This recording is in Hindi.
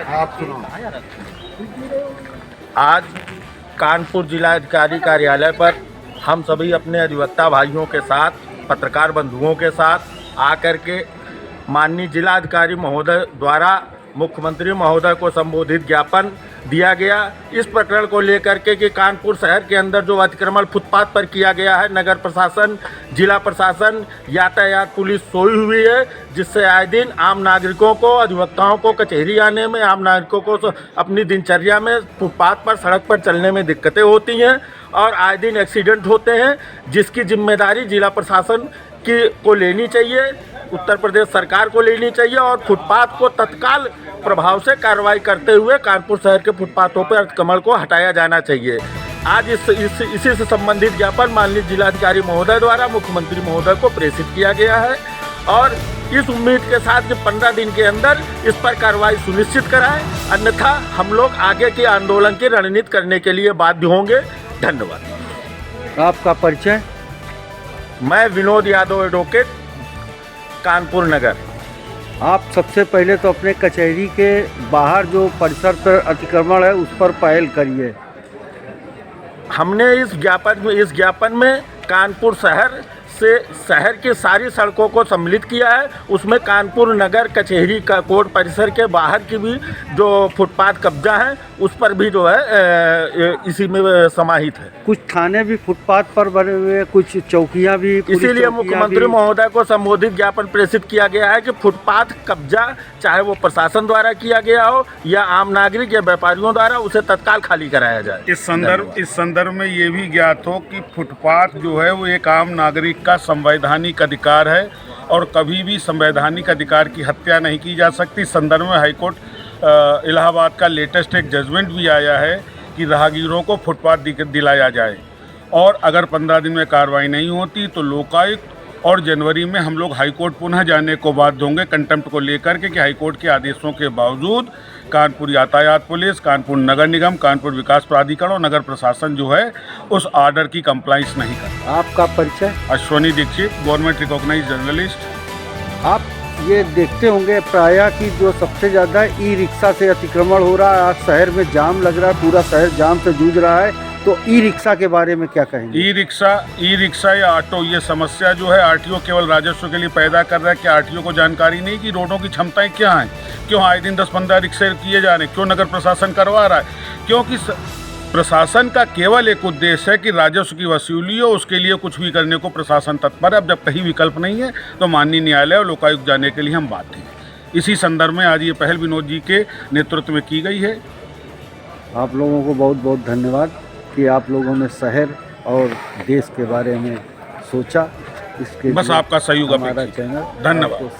आप सुनो। आज कानपुर जिलाधिकारी कार्यालय पर हम सभी अपने अधिवक्ता भाइयों के साथ, पत्रकार बंधुओं के साथ आकर के माननीय जिलाधिकारी महोदय द्वारा मुख्यमंत्री महोदय को संबोधित ज्ञापन दिया गया। इस प्रकरण को लेकर के कि कानपुर शहर के अंदर जो अतिक्रमण फुटपाथ पर किया गया है, नगर प्रशासन, जिला प्रशासन, यातायात पुलिस सोई हुई है, जिससे आए दिन आम नागरिकों को, अधिवक्ताओं को कचहरी आने में, आम नागरिकों को अपनी दिनचर्या में फुटपाथ पर, सड़क पर चलने में दिक्कतें होती हैं और आए दिन एक्सीडेंट होते हैं, जिसकी जिम्मेदारी जिला प्रशासन को लेनी चाहिए, उत्तर प्रदेश सरकार को लेनी चाहिए और फुटपाथ को तत्काल प्रभाव से कार्रवाई करते हुए कानपुर शहर के फुटपाथों पर अतिक्रमण को हटाया जाना चाहिए। आज इसी से संबंधित ज्ञापन माननीय जिलाधिकारी महोदय द्वारा मुख्यमंत्री महोदय को प्रेषित किया गया है और इस उम्मीद के साथ कि 15 दिन के अंदर इस पर कार्रवाई सुनिश्चित कराएं, अन्यथा हम लोग आगे के आंदोलन की रणनीति करने के लिए बाध्य होंगे। धन्यवाद। आपका परिचय? मैं विनोद यादव, एडवोकेट, कानपुर नगर। आप सबसे पहले तो अपने कचहरी के बाहर जो परिसर पर अतिक्रमण है उस पर पहल करिए। हमने इस ज्ञापन में कानपुर शहर से शहर की सारी सड़कों को सम्मिलित किया है। उसमें कानपुर नगर कचहरी का कोर्ट परिसर के बाहर की भी जो फुटपाथ कब्जा है उस पर भी जो है इसी में समाहित है। कुछ थाने भी फुटपाथ पर बने हुए, कुछ चौकियां भी, इसीलिए मुख्यमंत्री महोदय को संबोधित ज्ञापन प्रेषित किया गया है कि फुटपाथ कब्जा चाहे वो प्रशासन द्वारा किया गया हो या आम नागरिक या व्यापारियों द्वारा, उसे तत्काल खाली कराया जाए। इस संदर्भ में ये भी ज्ञात हो कि फुटपाथ जो है वो एक आम नागरिक का संवैधानिक अधिकार है और कभी भी संवैधानिक अधिकार की हत्या नहीं की जा सकती। इस संदर्भ में हाईकोर्ट इलाहाबाद का लेटेस्ट एक जजमेंट भी आया है कि राहगीरों को फुटपाथ दिलाया जाए और अगर 15 दिन में कार्रवाई नहीं होती तो लोकायुक्त और जनवरी में हम लोग हाईकोर्ट पुनः जाने को बाध्य होंगे कंटेम्प्ट को लेकर के कि हाईकोर्ट के आदेशों के बावजूद कानपुर यातायात पुलिस, कानपुर नगर निगम, कानपुर विकास प्राधिकरण और नगर प्रशासन जो है उस आर्डर की कंप्लाइंस नहीं करता। आपका परिचय? Ashwani Dikshit, government recognised journalist. आप ये देखते होंगे प्रायः कि जो सबसे ज़्यादा ई रिक्शा से अतिक्रमण हो रहा है, आज शहर में जाम लग रहा है, पूरा शहर जाम से जूझ रहा है, तो ई रिक्शा के बारे में क्या कहेंगे? ई रिक्शा या ऑटो, ये समस्या जो है आरटीओ केवल राजस्व के लिए पैदा कर रहा है। क्या आरटीओ को जानकारी नहीं कि रोडों की क्षमताएं क्या हैं? क्यों आए दिन 10-15 रिक्शे किए जा रहे हैं? क्यों नगर प्रशासन करवा रहा है? क्योंकि प्रशासन का केवल एक उद्देश्य है कि राजस्व की वसूली हो, उसके लिए कुछ भी करने को प्रशासन तत्पर है। अब जब कहीं विकल्प नहीं है तो माननीय न्यायालय और लोकायुक्त जाने के लिए हम बाध्य हैं। इसी संदर्भ में आज ये पहल विनोद जी के नेतृत्व में की गई है। आप लोगों को बहुत बहुत धन्यवाद कि आप लोगों ने शहर और देश के बारे में सोचा। इसके बस आपका सहयोग हमारा चैनल धन्यवाद।